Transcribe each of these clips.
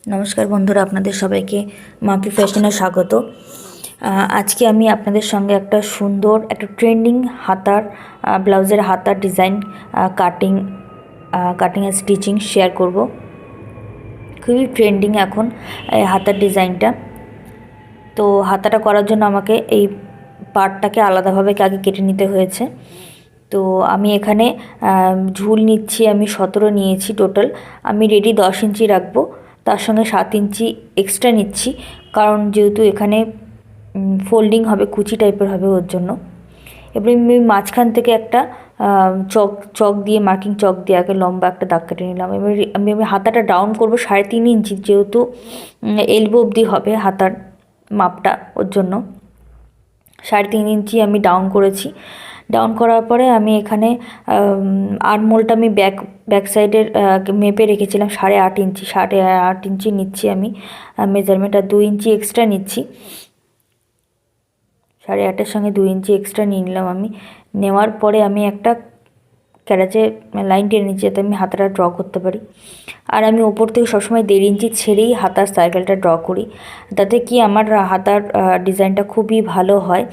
নমস্কার বন্ধুরা, আপনাদের সবাইকে মাপি ফ্যাশনে স্বাগত। আজকে আমি আপনাদের সঙ্গে একটা সুন্দর একটা ট্রেন্ডিং হাতার ব্লাউজের হাতার ডিজাইন কাটিং আর স্টিচিং শেয়ার করব। খুবই ট্রেন্ডিং এখন এই হাতার ডিজাইনটা। তো হাতাটা করার জন্য আমাকে এই পার্টটাকে আলাদাভাবে আগে কেটে নিতে হয়েছে। তো আমি এখানে ঝুল নিচ্ছি, আমি 17 নিয়েছি টোটাল। আমি রেডি 10 ইঞ্চি রাখবো, তার সঙ্গে 7 ইঞ্চি এক্সট্রা নিচ্ছি, কারণ যেহেতু এখানে ফোল্ডিং হবে, কুচি টাইপের হবে, ওর জন্য। এবার আমি মাঝখান থেকে একটা চক দিয়ে মার্কিং চক দিয়ে আগে লম্বা একটা দাগ কেটে নিলাম। এবার আমি হাতাটা ডাউন করবো 3.5 ইঞ্চি, যেহেতু এলবো অবধি হবে হাতার মাপটা, ওর জন্য 3.5 ইঞ্চি আমি ডাউন করেছি। ডাউন করার পরে আমি এখানে আর্মহোলটা আমি ব্যাক সাইডের মেপে রেখেছিলাম 8.5 ইঞ্চি। 8.5 ইঞ্চি নিচ্ছি আমি মেজারমেন্ট, আর 2 ইঞ্চি এক্সট্রা নিচ্ছি। 8.5-এর সঙ্গে 2 ইঞ্চি এক্সট্রা নিয়ে নিলাম আমি। নেওয়ার পরে আমি একটা ক্যারাচে লাইন টেনে নিচ্ছি, যাতে আমি হাতাটা ড্র করতে পারি। আর আমি ওপর থেকে সবসময় 1.5 ইঞ্চি ছেড়েই হাতার সার্কেলটা ড্র করি, তাতে কি আমার হাতার ডিজাইনটা খুবই ভালো হয়,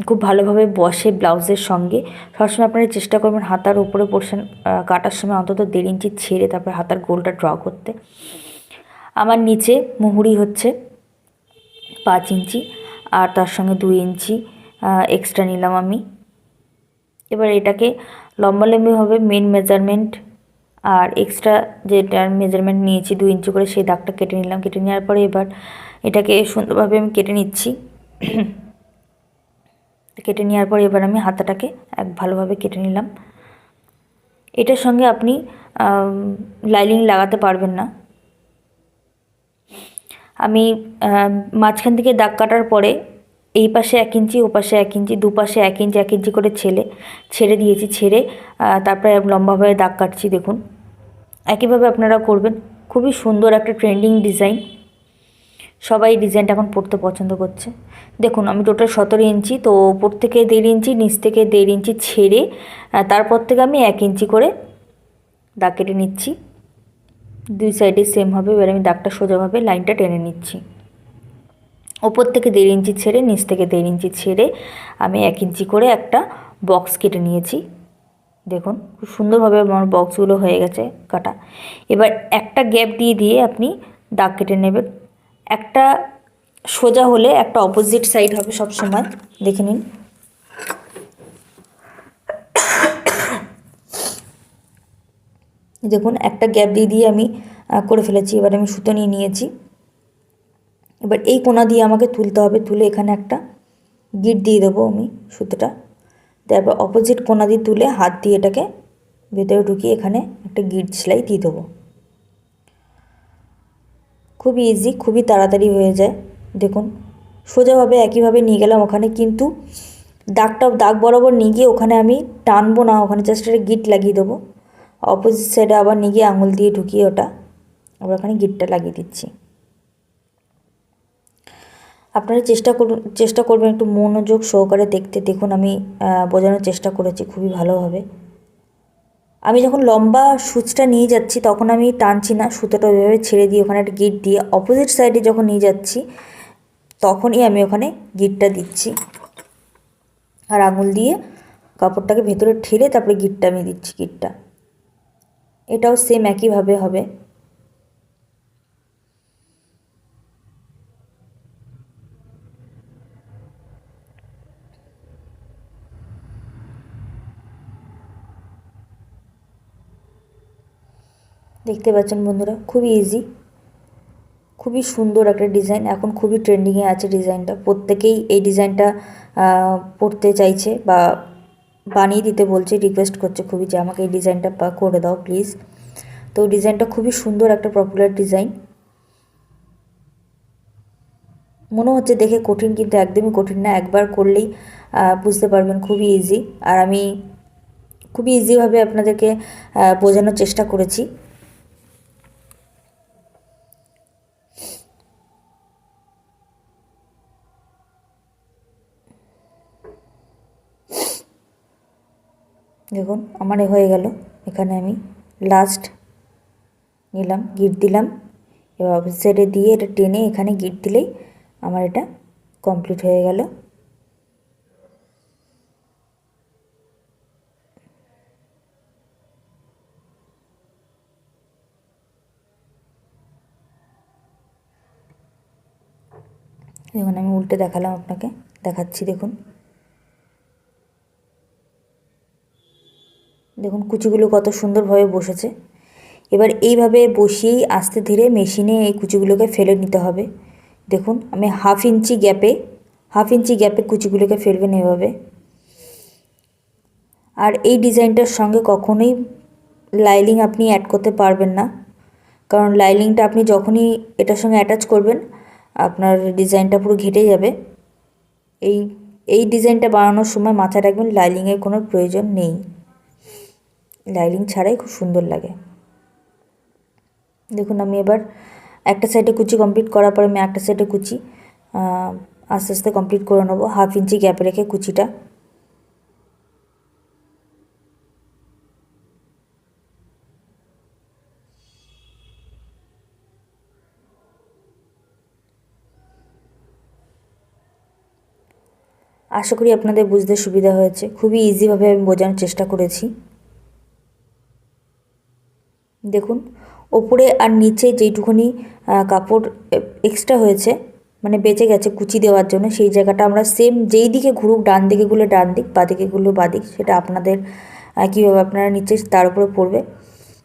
খুব ভালোভাবে বসে ব্লাউজের সঙ্গে। সবসময় আপনারা চেষ্টা করবেন হাতার উপরে পোর্শন কাটার সময় অন্তত 1.5 ইঞ্চি ছেড়ে তারপরে হাতার গোলটা ড্র করতে। আমার নিচে মুহুরি হচ্ছে 5 ইঞ্চি, আর তার সঙ্গে 2 ইঞ্চি এক্সট্রা নিলাম আমি। এবার এটাকে লম্বালম্বি হবে মেন মেজারমেন্ট, আর এক্সট্রা যেটার মেজারমেন্ট নিয়েছি 2 ইঞ্চি করে, সেই দাগটা কেটে নিলাম। কেটে নেওয়ার পরে এবার এটাকে সুন্দরভাবে আমি কেটে নিচ্ছি। কেটে নেওয়ার পরে এবার আমি হাতাটাকে ভালোভাবে কেটে নিলাম। এটার সঙ্গে আপনি লাইনিং লাগাতে পারবেন না। আমি মাঝখান থেকে দাগ কাটার পরে এই পাশে 1 ইঞ্চি, ও পাশে 1 ইঞ্চি, দুপাশে 1 ইঞ্চি 1 ইঞ্চি করে ছেড়ে দিয়েছি। তারপরে লম্বাভাবে দাগ কাটছি। দেখুন, একইভাবে আপনারা করবেন। খুবই সুন্দর একটা ট্রেন্ডিং ডিজাইন, সবাই ডিজাইনটা এখন পরতে পছন্দ করছে। দেখুন, আমি টোটাল 17 ইঞ্চি, তো ওপর থেকে 1.5 ইঞ্চি, নিচ থেকে 1.5 ইঞ্চি ছেড়ে তারপর থেকে আমি 1 ইঞ্চি করে দাগ কেটে নিচ্ছি। 2 সাইডে সেম হবে। এবার আমি দাগটা সোজাভাবে লাইনটা টেনে নিচ্ছি। ওপর থেকে 1.5 ইঞ্চি ছেড়ে, নিচ থেকে 1.5 ইঞ্চি ছেড়ে আমি 1 ইঞ্চি করে একটা বক্স কেটে নিয়েছি। দেখুন, খুব সুন্দরভাবে আমার বক্সগুলো হয়ে গেছে কাটা। এবার একটা গ্যাপ দিয়ে আপনি দাগ কেটে নেবেন। একটা সোজা হলে একটা অপোজিট সাইড হবে সব সময়, দেখে নিন। দেখুন, একটা গ্যাপ দিয়ে আমি করে ফেলেছি। এবার আমি সুতো নিয়ে নিয়েছি। এবার এই কোণা দিয়ে আমাকে তুলতে হবে। তুলে এখানে একটা গিট দিয়ে দেবো আমি সুতোটা। তারপর অপোজিট কোণা দিয়ে তুলে হাত দিয়ে এটাকে ভেতরে ঢুকিয়ে এখানে একটা গিট সেলাই দিয়ে দেবো। খুবই ইজি, খুবই তাড়াতাড়ি হয়ে যায়। দেখুন, সোজাভাবে একইভাবে নিয়ে গেলাম ওখানে, কিন্তু দাগ বরাবর নিয়ে গিয়ে ওখানে আমি টানবো না, ওখানে জাস্ট একটা গিট লাগিয়ে দেবো। অপোজিট সাইডে আবার নিয়ে গিয়ে আঙুল দিয়ে ঢুকিয়ে ওটা আবার ওখানে গিটটা লাগিয়ে দিচ্ছি। আপনারা চেষ্টা করবেন একটু মনোযোগ সহকারে দেখতে। দেখুন, আমি বোঝানোর চেষ্টা করেছি খুবই ভালোভাবে। আমি যখন লম্বা সূচটা নিয়ে যাচ্ছি তখন আমি টানছি না, সুতোটা ওইভাবে ছেড়ে দিয়ে ওখানে একটা গিট দিয়ে অপোজিট সাইডে যখন নিয়ে যাচ্ছি তখনই আমি ওখানে গিটটা দিচ্ছি, আর আঙুল দিয়ে কাপড়টাকে ভেতরে ঠেলে তারপরে গিটটা আমি দিচ্ছি। গিটটা এটাও সেম একইভাবে হবে। দেখতে পাচ্ছেন বন্ধুরা, খুবই ইজি, খুবই সুন্দর একটা ডিজাইন। এখন খুবই ট্রেন্ডিংয়ে আছে ডিজাইনটা। প্রত্যেকেই এই ডিজাইনটা পরতে চাইছে বা বানিয়ে দিতে বলছে, রিকোয়েস্ট করছে খুবই যে আমাকে এই ডিজাইনটা করে দাও প্লিজ। তো ডিজাইনটা খুবই সুন্দর, একটা পপুলার ডিজাইন। মনে হচ্ছে দেখে কঠিন, কিন্তু একদমই কঠিন না। একবার করলেই বুঝতে পারবেন, খুবই ইজি। আর আমি খুবই ইজিভাবে আপনাদেরকে বোঝানোর চেষ্টা করেছি। দেখুন, আমার হয়ে গেল। এখানে আমি লাস্ট নিলাম, গিট দিলাম, এবার অপোজিট সাইডে দিয়ে এটা টেনে এখানে গিট দিলেই আমার এটা কমপ্লিট হয়ে গেল। দেখুন আমি উল্টে দেখালাম আপনাকে, দেখাচ্ছি দেখুন। দেখুন কুচিগুলো কত সুন্দরভাবে বসেছে। এবার এইভাবে বসিয়েই আস্তে ধীরে মেশিনে এই কুচিগুলোকে ফেলে নিতে হবে। দেখুন আমি হাফ ইঞ্চি গ্যাপে কুচিগুলোকে ফেলবেন এভাবে। আর এই ডিজাইনটার সঙ্গে কখনোই লাইলিং আপনি অ্যাড করতে পারবেন না, কারণ লাইলিংটা আপনি যখনই এটার সঙ্গে অ্যাটাচ করবেন আপনার ডিজাইনটা পুরো ঘেটে যাবে। এই ডিজাইনটা বানানোর সময় মাথায় রাখবেন লাইলিংয়ের কোনো প্রয়োজন নেই, লাইলিং ছাড়াই খুব সুন্দর লাগে। দেখুন আমি এবার একটা সাইডে কুচি কমপ্লিট করার পরে আমি একটা সাইডে কুচি আস্তে আস্তে কমপ্লিট করে নেবো, হাফ ইঞ্চি গ্যাপ রেখে কুচিটা। আশা করি আপনাদের বুঝতে সুবিধা হয়েছে, খুবই ইজিভাবে আমি বোঝানোর চেষ্টা করেছি। দেখুন ওপরে আর নিচে যেইটুকুনি কাপড় এক্সট্রা হয়েছে মানে বেঁচে গেছে কুচি দেওয়ার জন্য, সেই জায়গাটা আমরা সেম যেই দিকে ঘুরুক, ডান দিকেগুলো ডান দিক, বাদিকেগুলো বাদিক, সেটা আপনাদের কীভাবে আপনারা নিচে তার উপরে পড়বে।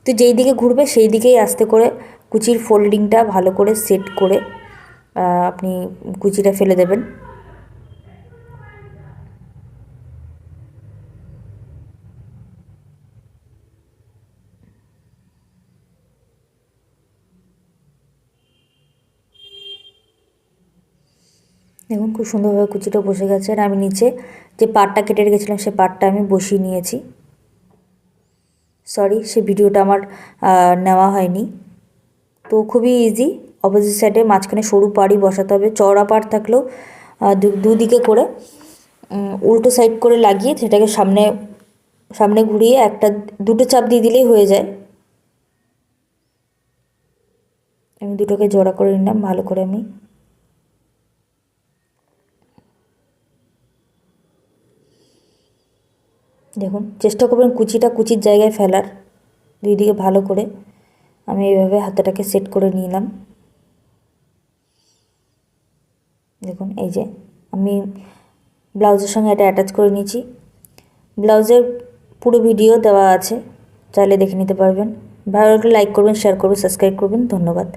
তো যেই দিকে ঘুরবে সেই দিকেই আস্তে করে কুচির ফোল্ডিংটা ভালো করে সেট করে আপনি কুচিটা ফেলে দেবেন। দেখুন খুব সুন্দরভাবে কুচিটা বসে গেছে। আর আমি নিচে যে পাটটা কেটে রেখেছিলাম সে পাটটা আমি বসিয়ে নিয়েছি। সরি সে ভিডিওটা আমার নেওয়া হয়নি। তো খুবই ইজি, অপোজিট সাইডে মাঝখানে সরু পাড়ই বসাতে হবে। চওড়া পাড় থাকলেও দুদিকে করে উল্টো সাইড করে লাগিয়ে সেটাকে সামনে ঘুরিয়ে দুটো চাপ দিয়ে দিলেই হয়ে যায়। আমি দুটোকে জোড়া করে নিলাম ভালো করে। আমি দেখুন চেষ্টা করবেন কুচিটা কুচির জায়গায় ফেলার, দুই দিকে ভালো করে। আমি এইভাবে হাতাটাকে সেট করে নিলাম। দেখুন এই যে আমি ব্লাউজের সঙ্গে এটা অ্যাটাচ করে নিয়েছি। ব্লাউজের পুরো ভিডিও দেওয়া আছে, চাইলে দেখে নিতে পারবেন। ভালো লাগলে লাইক করবেন, শেয়ার করবেন, সাবস্ক্রাইব করবেন। ধন্যবাদ।